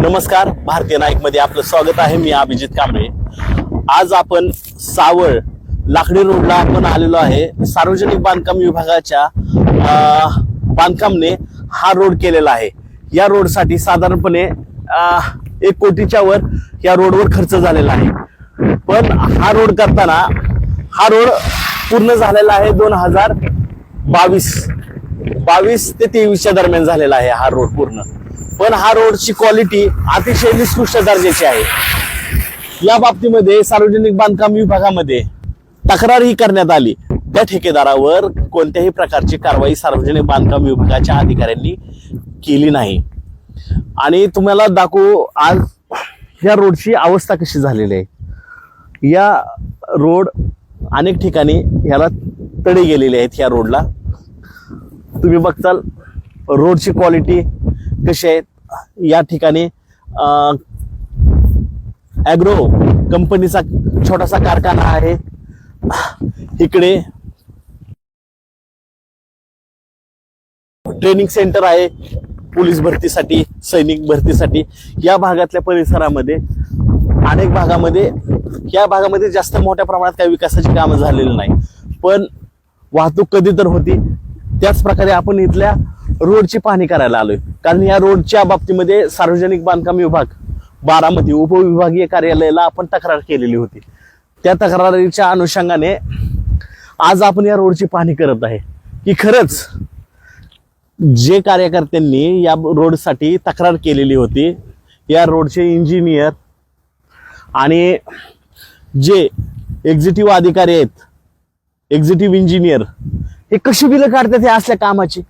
नमस्कार, भारतीय नाईक मध्ये आपलं स्वागत आहे. मी अभिजित कांबळे. आज आपण सावळ लाकडी रोडला आपण आलेलो आहे. सार्वजनिक बांधकाम विभागाच्या बांधकामने हा रोड केलेला आहे. या रोडसाठी साधारणपणे 1 कोटीच्या वर या रोडवर खर्च झालेला आहे. पण हा रोड करताना हा रोड पूर्ण झालेला आहे 2022 ते 23च्या दरम्यान झालेला आहे हा रोड पूर्ण. पण हा रोडची क्वालिटी अतिशय निकृष्ट दर्जाची आहे. या बाबतीमध्ये सार्वजनिक बांधकाम विभागामध्ये तक्रारही करण्यात आली. त्या ठेकेदारावर कोणत्याही प्रकारची कारवाई सार्वजनिक बांधकाम विभागाच्या अधिकाऱ्यांनी केली नाही. आणि तुम्हाला दाखवू आज या रोडची अवस्था कशी झालेली आहे. या रोड अनेक ठिकाणी याला तडे गेलेले आहेत. या रोडला तुम्ही बघताल रोडची क्वालिटी कशी आहे. या ठिकाणी ॲग्रो कंपनीचा छोटासा कारखाना आहे. इकडे ट्रेनिंग सेंटर आहे पोलीस भरतीसाठी, सैनिक भरतीसाठी. या भागातल्या परिसरामध्ये अनेक भागामध्ये या भागामध्ये जास्त मोठ्या प्रमाणात काही विकासाची कामं झालेली नाही. पण वाहतूक कधी तर होती. त्याच प्रकारे आपण इथल्या रोडची पाहणी करायला आलोय. कारण या रोडच्या बाबतीमध्ये सार्वजनिक बांधकाम विभाग बारामती उपविभागीय कार्यालयाला आपण तक्रार केलेली होती. त्या तक्रारीच्या अनुषंगाने आज आपण या रोडची पाहणी करत आहे की खरंच जे कार्यकर्त्यांनी या रोडसाठी तक्रार केलेली होती, या रोडचे इंजिनियर आणि जे एक्झिक्युटिव्ह अधिकारी आहेत, एक्झिक्युटिव्ह इंजिनियर, हे कशी बिलं काढतात हे असल्या कामाची.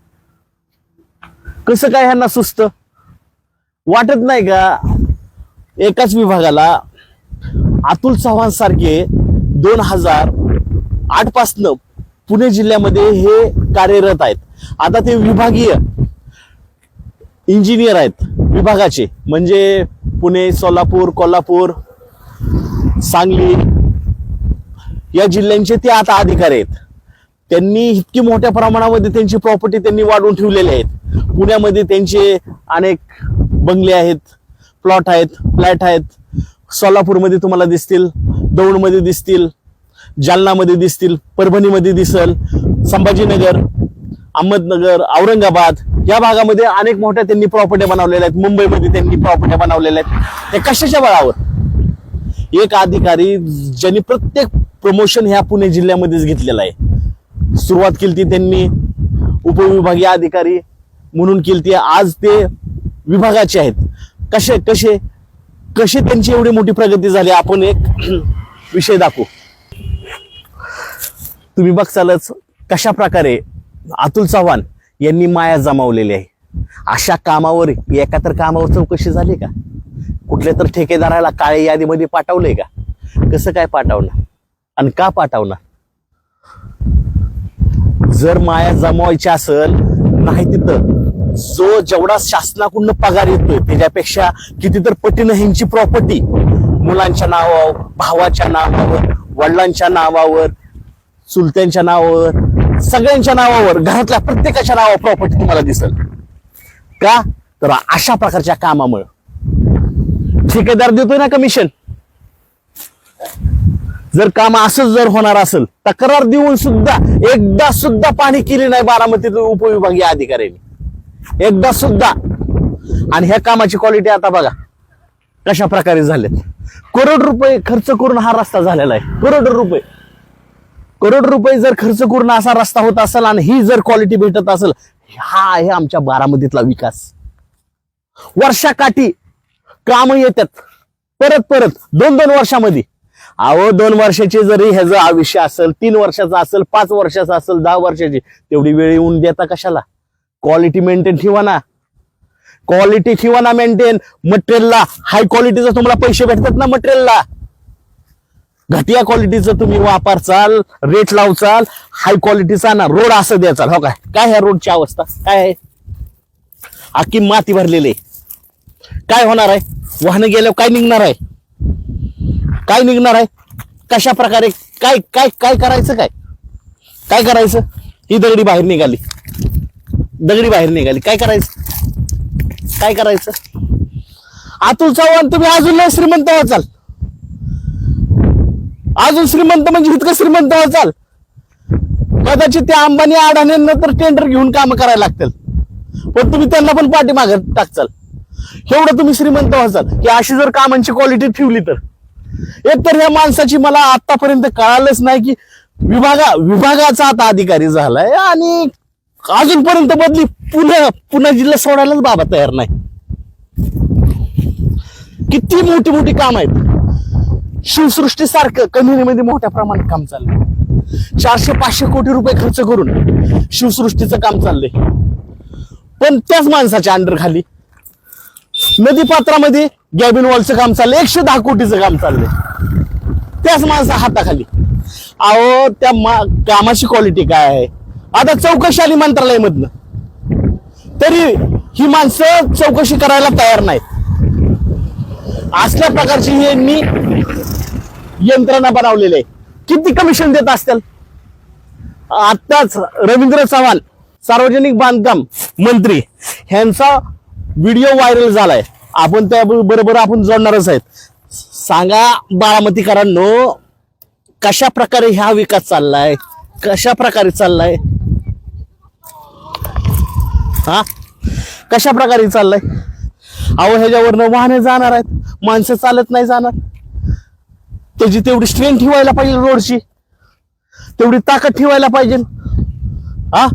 कसं काय ह्यांना सुस्त वाटत नाही का. एकाच विभागाला अतुल चव्हाण सारखे 2008 पासनं पुणे जिल्ह्यामध्ये हे कार्यरत आहेत. आता ते विभागीय इंजिनियर आहेत विभागाचे, म्हणजे पुणे, सोलापूर, कोल्हापूर, सांगली या जिल्ह्यांचे ते आता अधिकारी आहेत. त्यांनी इतकी मोठ्या प्रमाणामध्ये त्यांची प्रॉपर्टी त्यांनी वाढवून ठेवलेली आहेत. पुण्यामध्ये त्यांचे अनेक बंगले आहेत, प्लॉट आहेत, फ्लॅट आहेत. सोलापूरमध्ये तुम्हाला दिसतील, दौंडमध्ये दिसतील, जालनामध्ये दिसतील, परभणीमध्ये दिसल, संभाजीनगर, अहमदनगर, औरंगाबाद या भागामध्ये अनेक मोठ्या त्यांनी प्रॉपर्ट्या बनवलेल्या आहेत. मुंबईमध्ये त्यांनी प्रॉपर्ट्या बनवलेल्या आहेत. हे कशाच्या बळावर. एक अधिकारी ज्यांनी प्रत्येक प्रमोशन ह्या पुणे जिल्ह्यामध्येच घेतलेला आहे. सुरुवात केली त्यांनी उपविभागीय अधिकारी म्हणून केली. आज ते विभागाचे आहेत. कसे कसे कसे त्यांची एवढी मोठी प्रगती झाली आपण एक विषय दाखवू. तुम्ही बघचालच कशा प्रकारे अतुल चव्हाण यांनी माया जमावलेली आहे. अशा कामावर एका तर कामावर चौकशी झाली का. कुठल्या तर ठेकेदाराला काळ्या यादीमध्ये पाठवलंय का. कसं काय पाठवणार आणि का पाठवणार. जर माया जमवायची असेल नाही तिथं जो जेवढा शासनाकडून पगार येतोय त्याच्यापेक्षा किती तर पटीनं ह्यांची प्रॉपर्टी मुलांच्या नावावर, भावाच्या नावावर, वडिलांच्या नावावर, चुलत्यांच्या नावावर, सगळ्यांच्या नावावर, घरातल्या प्रत्येकाच्या नावावर प्रॉपर्टी तुम्हाला दिसेल. का तर अशा प्रकारच्या कामामुळे ठेकेदार देतोय ना कमिशन. जर काम असंच जर होणार असेल, तक्रार देऊन सुद्धा एकदा सुद्धा पाहणी केली नाही बारामतीतील उपविभागीय अधिकाऱ्यांनी, एकदा सुद्धा. आणि ह्या कामाची क्वालिटी आता बघा कशा प्रकारे झालेत. करोड रुपये खर्च करून हा रस्ता झालेला आहे. करोड रुपये जर खर्च करून असा रस्ता होत असेल आणि ही जर क्वालिटी भेटत असेल, हा आहे आमच्या बारामतीतला विकास. वर्षाकाठी काम येतात परत 2-2 वर्षामध्ये. अहो 2 वर्षाची जरी ह्याचा आयुष्य असेल, 3 वर्षाचा असेल, 5 वर्षाचा असेल, 10 वर्षाची, तेवढी वेळ येऊन देता कशाला. क्वालिटी मेंटेन ठेवा ना. क्वालिटी ठेवा ना मेंटेन. मटेरियलला हाय क्वालिटीचं तुम्हाला पैसे भेटतात ना. मटेरियलला घटिया क्वालिटीचं तुम्ही वापरचाल, रेट लावचाल, हाय क्वालिटीचा ना रोड असं द्याचाल. हो काय ह्या रोडची अवस्था काय आहे. आखी माती भरलेली. काय होणार आहे. वाहनं गेल्यावर काय निघणार आहे. काय निघणार आहे. कशा प्रकारे काय काय काय करायचं. काय करायचं. ही दगडी बाहेर निघाली. काय करायचं. अतुल चव्हाण तुम्ही अजून लय श्रीमंत व्हाल, अजून श्रीमंत म्हणजे इतकं श्रीमंत व्हाल, कदाचित त्या अंबानी अडाण्यांना तर टेंडर घेऊन काम करायला लागतील, पण तुम्ही त्यांना पण पाठीमागे टाकचाल. एवढं तुम्ही श्रीमंत व्हाल की अशी जर कामांची क्वालिटी ठेवली तर. एक तर ह्या माणसाची मला आतापर्यंत कळालंच नाही की विभागाचा आता अधिकारी झालाय आणि अजूनपर्यंत बदली पुणे जिल्हा सोडायलाच बाबा तयार नाही. किती मोठी मोठी काम आहेत. शिवसृष्टी सारखं कन्हेरीमध्ये मोठ्या प्रमाणात काम चाललंय. 400-500 कोटी रुपये खर्च करून शिवसृष्टीचं काम चाललंय. पण त्याच माणसाच्या अंडर खाली नदीपात्रामध्ये गॅबिन वॉलचं काम चाललंय. 110 कोटीचं काम चाललंय त्याच माणसा हाताखाली. अहो त्या कामाची क्वालिटी काय आहे. आता चौकशी आली मंत्रालयामधनं तरी ही माणसं चौकशी करायला तयार नाहीत. असल्या प्रकारची यांनी यंत्रणा बनवलेली आहे. किती कमिशन देत असतील. आताच रवींद्र चव्हाण सार्वजनिक बांधकाम मंत्री ह्यांचा व्हिडिओ व्हायरल झालाय. आपण त्या बरोबर आपण जोडणारच आहेत. सांगा बारामतीकरांनो कशा प्रकारे हा विकास चाललाय, कशा प्रकारे चाललाय, हा कशा प्रकारे चाललाय. अहो ह्याच्यावरनं वाहने जाणार आहेत, माणसं चालत नाही जाणार. त्याची तेवढी स्ट्रेंथ ठेवायला पाहिजे, रोडची तेवढी ताकद ठेवायला पाहिजे. हा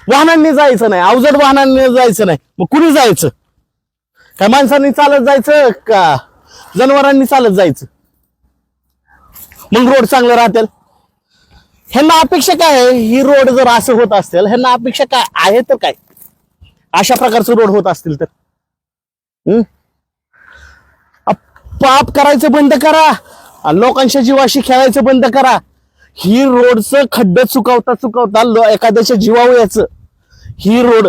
वाहनांनी जायचं नाही, अवजड वाहनांनी जायचं नाही. मग कुणी जायचं. काय माणसांनी चालत जायचं का जनावरांनी चालत जायचं. मग रोड चांगलं राहतील. ह्यांना अपेक्षा काय आहे. ही रोड जर असं होत असतील ह्यांना अपेक्षा काय आहे तर काय अशा प्रकारचं रोड होत असतील तर पाप करायचं बंद करा, लोकांच्या जीवाशी खेळायचं बंद करा. ही रोडचं खड्ड चुकवता चुकवता एखाद्याच्या जीवावर याचं ही रोड.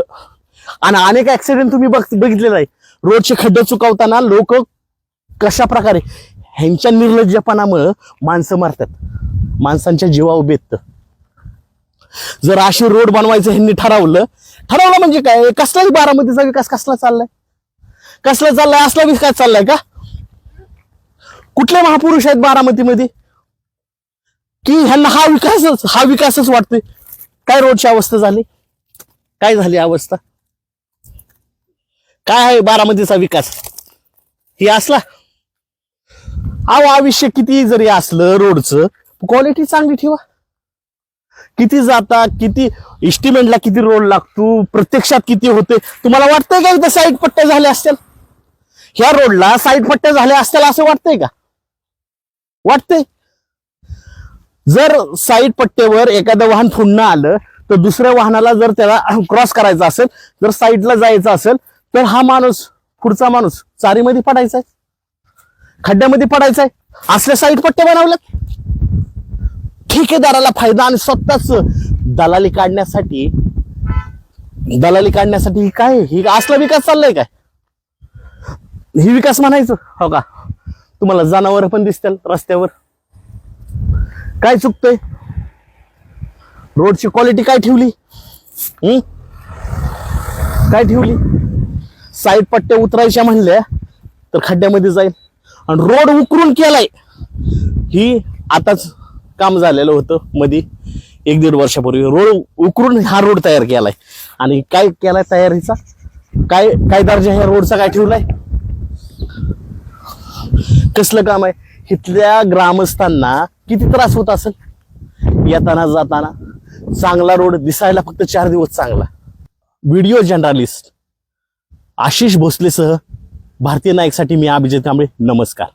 आणि अनेक ऍक्सिडेंट तुम्ही बघितलेला आहे. रोडचे खड्डे चुकवताना लोक कशा प्रकारे ह्यांच्या निर्लज्जपणामुळे माणसं मरतात, माणसांच्या जीवावर बेतत. जर अशी रोड बनवायचं ह्यांनी ठरवलं म्हणजे काय. कसलाही बारामतीचा विकास कसला चाललाय, कसला चाललाय, असला विकास चाललाय का. कुठले महापुरुष आहेत बारामतीमध्ये की ह्यांना हा विकासच वाटतोय. काय रोडची अवस्था झाली, काय झाली अवस्था, काय आहे बारामतीचा विकास ही असला. अहो आयुष्य किती जरी असलं रोडचं क्वालिटी चांगली ठेवा. किती जाता, किती इस्टिमेटला किती रोड लागतो, प्रत्यक्षात किती होते. तुम्हाला वाटतंय का इथं साईड पट्ट्या झाल्या असतील, ह्या रोडला साईड पट्ट्या झाल्या असतील असं वाटतंय का. वाटतंय. जर साईड पट्ट्यावर एखादं वाहन पुन्हा आलं तर दुसऱ्या वाहनाला जर त्याला क्रॉस करायचं असेल, जर साईडला जायचं असेल तर हा माणूस पुढचा माणूस चारीमध्ये पडायचा आहे, खड्ड्यामध्ये पडायचा आहे. असल्या साईड पट्ट्या बनवल्यात. ठेकेदाराला फायदा आणि स्वतःच दलाली काढण्यासाठी काय ही असला विकास चाललाय काय. ही विकास म्हणायचं हो का. तुम्हाला जनावर पण दिसतील रस्त्यावर. काय चुकतंय. रोडची क्वालिटी काय ठेवली, काय ठेवली. साईड पट्ट्या उतरायच्या म्हणल्या तर खड्ड्यामध्ये जाईल. आणि रोड उकरून केलाय. ही आताच काम झालेलं होतं मध्ये 1-1.5 वर्षापूर्वी. रोड उकरून हा रोड तयार केलाय. आणि काय केलाय तयारीचा, काय दर्जा ह्या रोडचा काय ठेवलाय. कसलं काम आहे. इथल्या ग्रामस्थांना किती त्रास होत असेल येताना जाताना. चांगला रोड दिसायला फक्त 4 दिवस चांगला. व्हिडिओ जर्नलिस्ट आशिष भोसलेसह भारतीय नायकसाठी मी अभिजित कांबळे. नमस्कार.